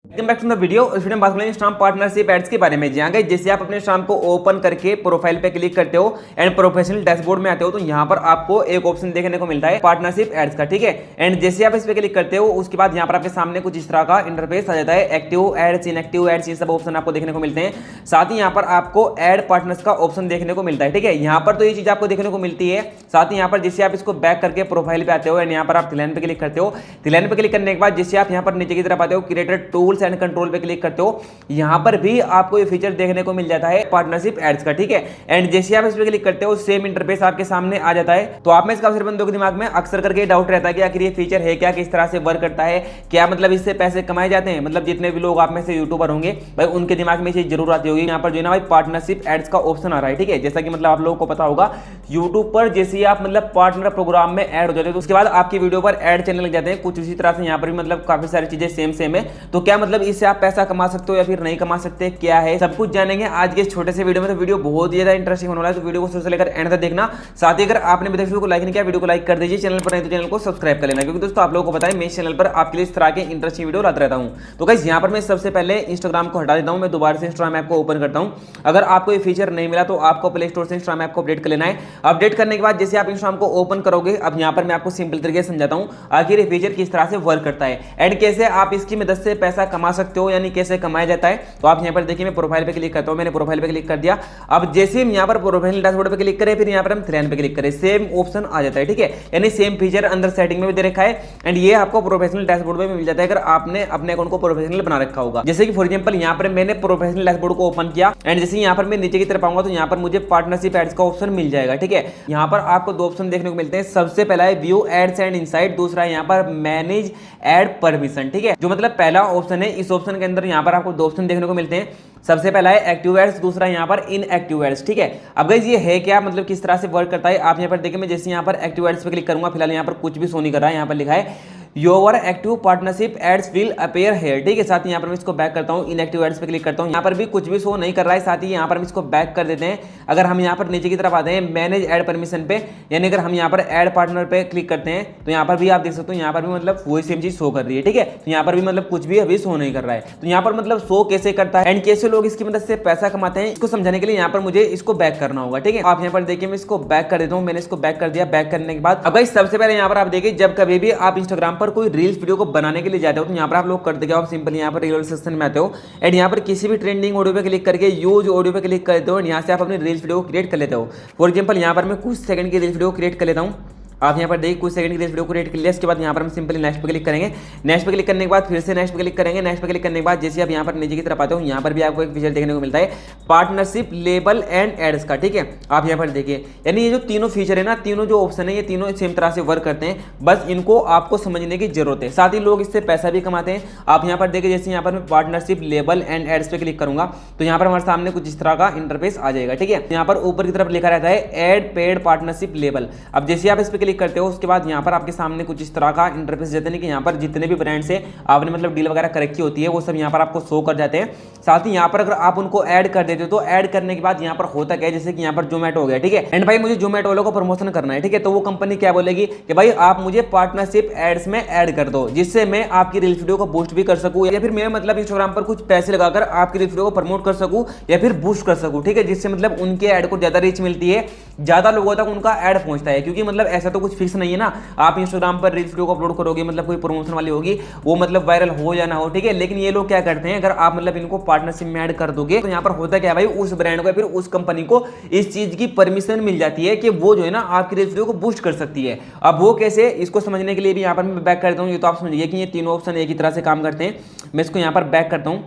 Welcome back to the video. इस वीडियो में बात करेंगे इंस्टाग्राम पार्टनरशिप एड्स के बारे में। जहाँ गए जैसे आप अपने इंस्टाग्राम को ओपन करके प्रोफाइल पे क्लिक करते हो एंड प्रोफेशनल डैशबोर्ड में आते हो तो यहाँ पर आपको एक ऑप्शन देखने को मिलता है पार्टनरशिप एड्स का, ठीक है। एंड जैसे आप इस पे क्लिक करते हो उसके बाद यहाँ पर आपके सामने कुछ इस तरह का इंटरफेस आ जाता है। एक्टिव एड्स, इनएक्टिव एड्स, ये सब ऑप्शन आपको देखने को मिलते हैं। साथ ही यहाँ पर आपको एड पार्टनर्स का ऑप्शन देखने को मिलता है, ठीक है। यहाँ पर तो ये चीज आपको देखने को मिलती है। साथ ही यहाँ पर जैसे आप इसको बैक करके प्रोफाइल पे आते हो एंड यहाँ पर आप थ्री लाइन पे क्लिक करते हो। थ्री लाइन पे क्लिक करने के बाद जैसे आप यहाँ पर नीचे की तरफ आते हो क्रिएटर टूल्स एंड कंट्रोल पे क्लिक करते हो, यहां पर भी आपको ये फीचर देखने को मिल जाता है पार्टनरशिप एड्स का, ठीक है। एंड जैसे आप इस पे क्लिक करते हो सेम इंटरफेस आपके सामने आ जाता है। तो आप में इसका अक्सर बंदों के दिमाग में अक्सर करके डाउट रहता है कि आखिर ये फीचर है क्या, किस तरह से वर्क करता है, क्या मतलब इससे पैसे कमाए जाते हैं। मतलब जितने भी लोग आप में से यूट्यूबर होंगे भाई उनके दिमाग में ये चीज जरूर आती होगी। यहाँ पर जो है ना भाई पार्टनरशिप एड्स का ऑप्शन आ रहा है, ठीक है। जैसा कि मतलब आप लोगों को पता होगा यूट्यूब पर जैसे आप मतलब पार्टनर प्रोग्राम में ऐड हो जाते हैं तो उसके बाद आपकी वीडियो पर ऐड चलने लग जाते हैं। कुछ उसी तरह से यहाँ पर भी मतलब काफी सारी चीजें सेम है। तो क्या मतलब इससे आप पैसा कमा सकते हो या फिर नहीं कमा सकते, क्या है, सब कुछ जानेंगे आज के इस छोटे से वीडियो में। तो वीडियो बहुत ही ज्यादा इंटरेस्टिंग होने वाला है, तो वीडियो को शुरू से लेकर एंड तक देखना। साथ ही अगर आपने अभी तक वीडियो को लाइक नहीं किया वीडियो को लाइक कर दीजिए, चैनल पर नहीं तो चैनल को सब्सक्राइब कर लेना, क्योंकि दोस्तों आप लोगों को पता है मैं इस चैनल पर आपके लिए इस तरह के इंटरेस्टिंग वीडियो लाता रहता हूं। तो गाइस यहाँ पर मैं सबसे पहले इंस्टाग्राम को हटा देता हूं, मैं दोबारा से इंस्टाग्राम ऐप को ओपन करता हूं। अगर आपको ये फीचर नहीं मिला तो आपको प्ले स्टोर से इंस्टाग्राम ऐप को अपडेट कर लेना है। अपडेट करने के बाद जैसे आप इंस्टाग्राम को ओपन करोगे, अब यहाँ पर मैं आपको सिंपल तरीके से समझाता हूँ आखिर ये फीचर किस तरह से वर्क करता है एंड कैसे आप इसकी मदद से पैसा कमा सकते हो, यानी कैसे कमाया जाता है। तो आप यहाँ पर देखिए मैं प्रोफाइल पे क्लिक करता हूं, मैंने प्रोफाइल पे क्लिक कर दिया। अब जैसे हम यहाँ पर प्रोफाइल डैशबोर्ड पे क्लिक करें फिर यहाँ पर हम थ्री लाइन पे क्लिक करें, सेम ऑप्शन आ जाता है, ठीक है। यानी सेम फीचर अंदर सेटिंग में भी दे रखा है एंड ये आपको प्रोफेशनल डैशबोर्ड में मिल जाता है अगर आपने अपने अकाउंट को प्रोफेशनल बना रखा होगा। जैसे कि फॉर एग्जांपल यहाँ पर मैंने प्रोफेशनल डैशबोर्ड को ओपन किया एंड जैसे यहाँ पर मैं नीचे की तरफ आऊंगा तो यहाँ पर मुझे पार्टनरशिप एड्स का ऑप्शन मिल जाएगा, ठीक है। यहाँ पर आपको दो ऑप्शन देखने को मिलते हैं। सबसे पहला है व्यू एड्स एंड इनसाइट, दूसरा है यहाँ पर मैनेज एड परमिशन, ठीक है। जो मतलब पहला ऑप्शन है इस ऑप्शन के अंदर यहाँ पर आपको दो ऑप्शन देखने को मिलते हैं। सबसे पहला है एक्टिव एड्स, दूसरा यहाँ पर इनएक्टिव एड्स, ठीक है। अब गाइस ये है क्या, मतलब किस तरह से वर्क करता है आप यहाँ पर देखिए। मैं जैसे यहाँ पर एक्टिव एड्स पे क्लिक करूंगा, फिलहाल यहाँ पर कुछ भी शो नहीं कर रहा है, यहाँ पर लिखा है your active partnership ads will appear here, ठीक है। साथ ही यहाँ पर मैं इसको बैक करता हूँ, इनएक्टिव एड्स पे क्लिक करता हूँ, यहाँ पर भी कुछ भी शो नहीं कर रहा है। साथ ही यहाँ पर हम इसको बैक कर देते हैं। अगर हम यहाँ पर नीचे की तरफ आते हैं मैनेज एड परमिशन पे, यानी अगर हम यहाँ पर एड पार्टनर पे क्लिक करते हैं तो यहाँ पर भी आप देख सकते हो यहाँ पर भी मतलब वही सेम चीज शो कर रही है, ठीक है। तो यहाँ पर भी मतलब कुछ भी अभी शो नहीं कर रहा है। तो यहाँ पर मतलब शो कैसे करता है एंड कैसे लोग इसकी मदद से पैसा कमाते हैं इसको समझाने के लिए यहाँ पर मुझे इसको बैक करना होगा, ठीक है। आप यहाँ पर देखिए मैं इसको बैक कर देता हूँ, मैंने इसको बैक कर दिया। बैक करने के बाद अब गाइस सबसे पहले यहाँ पर आप देखिए जब कभी भी आप इंस्टाग्राम पर कोई रील्स वीडियो बनाने के लिए जाते हो तो यहाँ पर आप लोग करते क्या हो, सिंपली यहाँ पर रील सेक्शन में आते हो एंड यहाँ पर किसी भी ट्रेंडिंग ऑडियो पे क्लिक करके यूज ऑडियो पे क्लिक करते हो एंड यहाँ से आप अपनी रील्स वीडियो को क्रिएट कर लेते हो। फॉर एग्जांपल यहाँ पर मैं कुछ सेकंड की रील्स वीडियो क्रिएट कर लेता हूँ। आप यहाँ पर देखिए कुछ सेकंड की वीडियो को क्रिएट कर लिया। इसके बाद यहाँ पर हम सिंपली नेक्स्ट पे क्लिक करेंगे। नेक्स्ट पे क्लिक करने के बाद फिर से नेक्स्ट पे क्लिक करेंगे। नेक्स्ट पे क्लिक करने के बाद जैसे आप यहाँ पर नीचे की तरफ आते हो यहाँ पर भी आपको एक फीचर देखने को मिलता है पार्टनरशिप लेबल एंड एड्स का, ठीक है। आप यहाँ पर देखिए यानी ये जो तीनों फीचर है ना, तीनों जो ऑप्शन है ये तीनों सेम तरह से वर्क करते हैं, बस इनको आपको समझने की जरूरत है। साथ ही लोग इससे पैसा भी कमाते हैं। आप यहाँ पर देखिए जैसे यहाँ पर मैं पार्टनरशिप लेबल एंड एड्स पे क्लिक करूंगा तो यहाँ पर हमारे सामने कुछ इस तरह का इंटरफेस आ जाएगा, ठीक है। यहाँ पर ऊपर की तरफ लिखा रहता है एड पेड पार्टनरशिप लेबल। अब जैसे आप इस पे क्लिक करते हो उसके बाद यहाँ पर आपके सामने कुछ इस तरह का इंटरफेस देते हैं कि यहाँ पर जितने भी ब्रांड से आपने मतलब डील वगैरह कर रखी होती है वो सब यहाँ पर आपको शो कर जाते हैं। साथ ही यहाँ पर अगर आप उनको ऐड कर देते हो तो ऐड करने के बाद यहाँ पर होता क्या है, जैसे कि यहाँ पर जोमेटो हो गया, ठीक है। एंड भाई मुझे जोमेटो वालों को प्रमोशन करना है, ठीक है। तो वो कंपनी क्या बोलेगी कि भाई आप मुझे पार्टनरशिप एड्स में ऐड कर दो जिससे मैं आपकी रील्स वीडियो को बूस्ट भी कर सकूं या फिर मैं मतलब इंस्टाग्राम पर कुछ पैसे लगाकर आपकी रील्स वीडियो को प्रमोट कर सकूं या फिर बूस्ट कर सकूं, ठीक है। जिससे मतलब उनके ऐड को ज्यादा रीच मिलती है, ज्यादा लोगों तक उनका ऐड पहुंचता है। क्योंकि मतलब ऐसा तो कुछ फिक्स नहीं है ना, आप इंस्टाग्राम पर रील्स वीडियो को अपलोड करोगे मतलब कोई प्रमोशन वाली होगी वो मतलब वायरल हो या ना हो, ठीक है। लेकिन ये लोग क्या करते हैं, अगर आप मतलब इनको पार्टनरशिप में ऐड कर दोगे तो यहाँ पर होता क्या है भाई, उस ब्रांड को या फिर उस कंपनी को इस चीज की परमिशन मिल जाती है कि वो जो है ना आपकी रील्स वीडियो को बूस्ट कर सकती है। अब वो कैसे, इसको समझने के लिए भी यहाँ पर मैं बैक करता हूँ। ये तो आप समझिए कि ये तीनों ऑप्शन एक ही तरह से काम करते हैं। मैं इसको यहाँ पर बैक करता हूँ।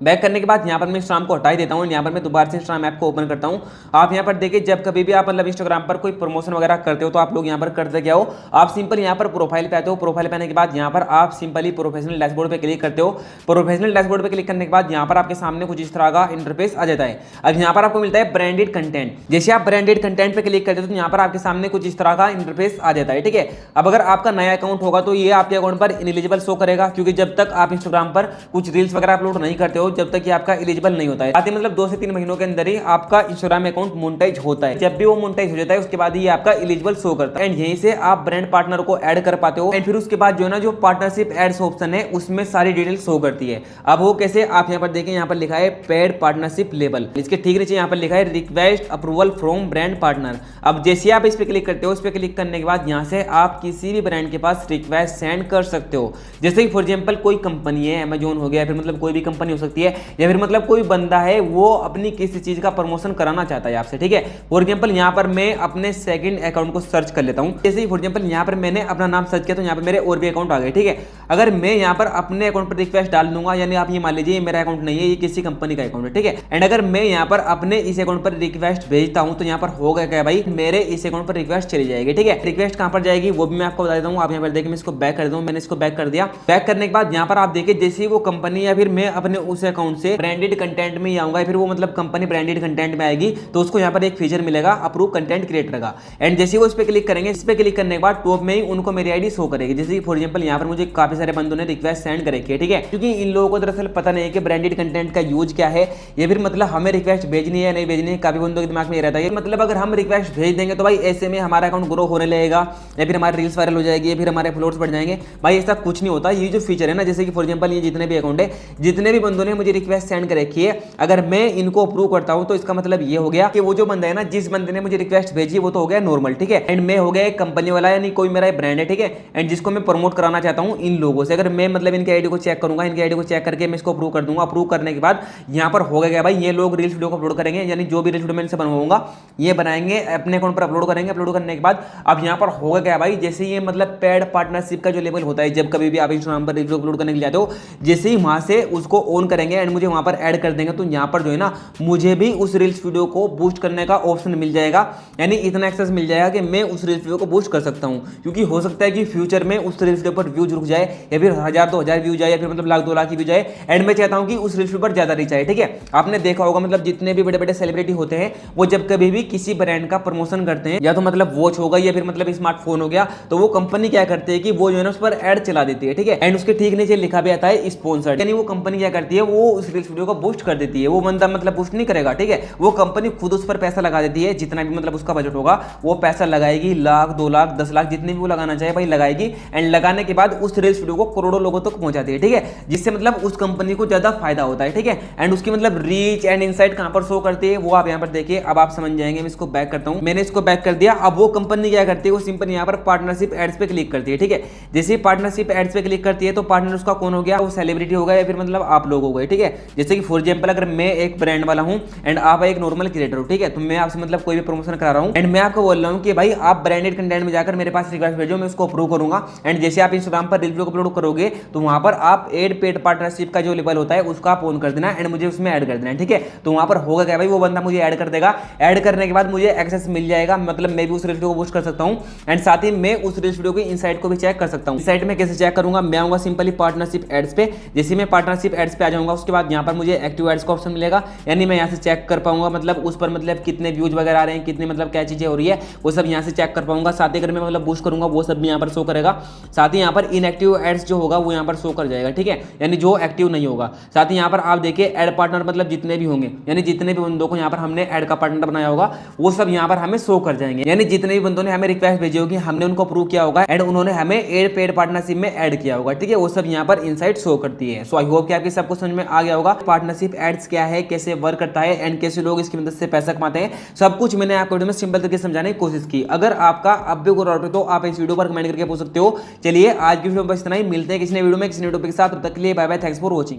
बैक करने के बाद यहाँ पर मैं इंस्टाग्राम को हटा ही देता हूँ। यहाँ पर मैं दोबारा से इंस्टाग्राम ऐप को ओपन करता हूँ। आप यहाँ पर देखिए जब कभी भी आप मतलब इंस्टाग्राम पर कोई प्रमोशन वगैरह करते हो तो आप लोग यहाँ पर करते क्या हो, आप सिंपल यहाँ पर प्रोफाइल पे आते हो। प्रोफाइल पे आने के बाद यहाँ पर आप सिंपली प्रोफेशनल डैशबोर्ड पे क्लिक करते हो। प्रोफेशनल डैशबोर्ड पे क्लिक करने के बाद यहाँ पर आपके सामने कुछ इस तरह का इंटरफेस आ जाता है। अब यहाँ पर आपको मिलता है ब्रांडेड कंटेंट। जैसे आप ब्रांडेड कंटेंट पे क्लिक करते हो तो यहाँ पर आपके सामने कुछ इस तरह का इंटरफेस आ जाता है, ठीक है। अब अगर आपका नया अकाउंट होगा तो ये आपके अकाउंट पर इनएलिजिबल शो करेगा, क्योंकि जब तक आप इंस्टाग्राम पर कुछ रील्स वगैरह अपलोड नहीं करते हो रहो जब तक कि आपका एलिजिबल नहीं होता है। साथ ही मतलब 2 से 3 महीनों के अंदर ही आपका इंस्टाग्राम अकाउंट मोनेटाइज होता है। जब भी वो मोनेटाइज हो जाता है उसके बाद ही आपका एलिजिबल शो करता है एंड यहीं से आप ब्रांड पार्टनर को ऐड कर पाते हो। एंड फिर उसके बाद जो है ना जो पार्टनरशिप एड्स ऑप्शन है उसमें सारी डिटेल शो करती है। अब वो कैसे, आप यहाँ पर देखें, यहाँ पर लिखा है पेड पार्टनरशिप लेबल, इसके ठीक नीचे यहाँ पर लिखा है request approval from brand partner. अब जैसे आप इस पे क्लिक करते हो, इस पे क्लिक करने के बाद यहाँ से आप किसी भी ब्रांड के पास रिक्वेस्ट सेंड कर सकते हो। जैसे कि फॉर एग्जांपल कोई कंपनी है, अमेजोन हो गया, फिर मतलब कोई भी कंपनी हो सकती है, या फिर मतलब कोई बंदा है वो अपनी किसी चीज का प्रमोशन कराना चाहता है आपसे, ठीक है। फॉर एग्जांपल यहाँ पर मैं अपने सेकंड अकाउंट को सर्च कर लेता हूँ। जैसे ही फॉर एग्जांपल यहाँ पर मैंने अपना नाम सर्च किया तो यहाँ पर मेरे और भी अकाउंट आ गए, ठीक है। अगर मैं यहाँ पर अपने अकाउंट पर रिक्वेस्ट डाल दूंगा, यानी आप ये मान लीजिए मेरा अकाउंट नहीं है, ये किसी कंपनी का अकाउंट है, ठीक है। एंड अगर मैं यहाँ पर अपने इस अकाउंट पर रिक्वेस्ट भेजता हूँ तो यहाँ पर होगा क्या भाई, मेरे इस अकाउंट पर रिक्वेस्ट चली जाएगी, ठीक है। रिक्वेस्ट कहाँ पर जाएगी वो भी मैं आपको बता देता हूँ। आप यहाँ पर देखिए, मैं इसको बैक कर दूँ, मैंने इसको बैक कर दिया। बैक करने के बाद यहाँ पर आप देखिए, जैसे ही वो कंपनी या फिर मैं अपने उस अकाउंट से ब्रांडेड कंटेंट में आऊंगा, फिर वो मतलब कंपनी ब्रांडेड कंटेंट में आएगी तो उसको यहाँ पर एक फीचर मिलेगा अप्रूव कंटेंट क्रिएटर का। एंड जैसे वो इस पे क्लिक करेंगे, इस पे क्लिक करने के बाद टॉप में ही उनको मेरी आईडी शो करेगी। जैसे फॉर एग्जांपल यहाँ पर मुझे काफी सारे बंदों ने रिक्वेस्ट सेंड करे, ठीक है, क्योंकि इन लोगों को दरअसल पता नहीं है कि ब्रांडेड कंटेंट का यूज क्या है, या फिर मतलब हमें रिक्वेस्ट भेजनी है नहीं भेजनी है। काफी बंदों के दिमाग में रहता है मतलब अगर हम रिक्वेस्ट भेज देंगे तो भाई ऐसे में हमारा अकाउंट ग्रो होने लगेगा, या फिर हमारे रील्स वायरल हो जाएगी, या फिर हमारे फॉलोअर्स बढ़ जाएंगे। भाई ऐसा कुछ नहीं होता। ये जो फीचर है ना, जैसे कि फॉर एग्जांपल ये जितने भी अकाउंट है, जितने भी बंदों ने मुझे रिक्वेस्ट सेंड कर रखी है, अगर मैं इनको अप्रूव करता हूं तो इसका मतलब ये हो गया कि वो जो बंदा है ना, जिस बंदे ने मुझे रिक्वेस्ट भेजी वो तो हो गया नॉर्मल, ठीक है। एंड मैं हो गया एक कंपनी वाला, यानी कोई मेरा ब्रांड है, ठीक है। एंड जिसको मैं प्रमोट कराना चाहता हूं इन लोगों से, अगर मैं मतलब इनकी आईडी को चेक करूंगा, इनकी आईडी को चेक करके मैं इसको अप्रूव कर दूंगा। अप्रूव करने के बाद यहाँ पर होगा क्या भाई, ये लोग रील्स वीडियो को अपलोड करेंगे, यानी जो भी रील्स वीडियो मैं इनसे बनवाऊंगा ये बनाएंगे, अपने अकाउंट पर अपलोड करेंगे। अपलोड करने के बाद अब यहाँ पर होगा क्या भाई, जैसे ये मतलब पेड पार्टनरशिप का जो लेवल होता है, जब कभी भी आप इंस्टाग्राम पर रील्स अपलोड करने के लिए जाते हो, जैसे ही वहां से उसको ऑन करेंगे एंड मुझे वहां पर ऐड कर देंगे, तो यहाँ पर जो है ना मुझे भी उस रील्स वीडियो को बूस्ट करने का ऑप्शन मिल जाएगा। यानी इतना एक्सेस मिल जाएगा कि मैं उस रील्स वीडियो को बूस्ट कर सकता हूं, क्योंकि हो सकता है कि फ्यूचर में उस रील्स वीडियो पर व्यूज रुक जाए, या फिर 1000-2000 व्यूज आए, या फिर मतलब 1,00,000-2,00,000 की व्यूज आए। एंड मैं चाहता हूं कि उस रील्स वीडियो पर ज्यादा रीच आए, ठीक है। आपने देखा होगा मतलब जितने भी बड़े बड़े सेलिब्रिटी होते हैं वो जब कभी भी किसी ब्रांड का प्रमोशन करते हैं, या तो मतलब वॉच होगा या फिर मतलब स्मार्टफोन हो गया, तो वो कंपनी क्या करती है कि वो जो है ना उस पर एड चला देती है, ठीक है। एंड उसके ठीक नीचे लिखा भी आता है स्पॉन्सर्ड, यानी वो कंपनी क्या करती है, वो उस रील्स वीडियो को बूस्ट कर देती है। वो बंदा मतलब बूस्ट नहीं करेगा, ठीक है, वो कंपनी खुद उस पर पैसा लगा देती है, जितना भी मतलब उसका बजट होगा वो पैसा लगाएगी, 1,00,000, 2,00,000, 10,00,000 जितने भी वो लगाना चाहे भाई लगाएगी। एंड लगाने के बाद उस रील्स वीडियो को करोड़ों लोगों तक पहुंचाती है, ठीक है, जिससे मतलब उस कंपनी को ज्यादा फायदा होता है, ठीक है। एंड उसकी मतलब रीच एंड इनसाइट कहां पर शो करती है वो आप यहां पर देखिए, अब आप समझ जाएंगे। मैं इसको बैक करता हूं, मैंने इसको बैक कर दिया। अब वो कंपनी क्या करती है, वो सिंपल यहां पर पार्टनरशिप एड्स पे क्लिक करती है, ठीक है। जैसे पार्टनरशिप एड्स पे क्लिक करती है तो पार्टनर उसका कौन हो गया, वो सेलिब्रिटी होगा या फिर मतलब आप लोग हो गए, ठीक है। जैसे कि फॉर एग्जांपल अगर मैं एक ब्रांड वाला हूं एंड आप एक नॉर्मल क्रिएटर हो, ठीक है, तो मैं आपसे मतलब कोई भी प्रमोशन करा रहा हूं एंड मैं आपको बोल रहा हूं कि भाई आप ब्रांडेड कंटेंट में जाकर मेरे पास रिक्वेस्ट भेजो, मैं उसको अप्रूव करूंगा। एंड जैसे आप इंस्टाग्राम पर रील्स अपलोड करोगे तो वहां पर आप एड पेड पार्टनरशिप का जो लेवल होता है उसका आप ऑन कर देना एंड मुझे उसमें ऐड कर देना, ठीक है। तो वहां पर होगा क्या भाई, वो बंदा मुझे ऐड कर देगा। ऐड करने के बाद मुझे एक्सेस मिल जाएगा, मतलब मैं भी उस रील्स वीडियो को बूस्ट कर सकता हूं एंड साथ ही मैं उस रील्स वीडियो की इनसाइट को भी चेक कर सकता हूं। इनसाइट में कैसे चेक करूंगा, मैं आऊंगा सिंपली पार्टनरशिप एड्स पे। जैसे मैं पार्टनरशिप एड्स पे आ जाऊंगा उसके बाद यहाँ पर मुझे एक्टिव एड्स का ऑप्शन मिलेगा, यानी मैं यहाँ से चेक कर पाऊंगा मतलब उस पर मतलब कितने व्यूज वगैरह आ रहे हैं, कितने मतलब क्या चीजें हो रही है वो सब यहाँ से चेक कर पाऊंगा। साथ ही अगर मैं मतलब बूस्ट करूंगा वो सब भी यहाँ पर शो करेगा। साथ ही यहाँ पर इनएक्टिव एड्स जो होगा वो यहाँ पर शो कर जाएगा, ठीक है, यानी जो एक्टिव नहीं होगा। साथ ही यहाँ पर आप देखिए एड पार्टनर मतलब जितने भी होंगे, यानी जितने भी बंदों को यहाँ पर हमने एड का पार्टनर बनाया होगा वो सब यहाँ पर हमें शो कर जाएंगे। यानी जितने भी बंदों ने हमें रिक्वेस्ट भेजी होगी हमने उनको अप्रूव किया होगा एंड उन्होंने हमें एड पेड पार्टनरशिप में ऐड किया होगा, ठीक है, वो सब यहाँ पर इनसाइट शो करती है। सो आई होप कि आपके सबको समझ में आ गया होगा पार्टनरशिप एड्स क्या है, कैसे वर्क करता है एंड कैसे लोग इसकी मदद से पैसा कमाते हैं। सब कुछ मैंने आपको वीडियो में सिंपल तरीके से समझाने की कोशिश की। अगर आपका अब भी कोई डाउट है तो आप इस वीडियो पर कमेंट करके पूछ सकते हो। चलिए आज की वीडियो में बस इतना ही, मिलते हैं किसी नए वीडियो में किसी नए टॉपिक के साथ। तब तक के लिए bye bye, thanks for watching.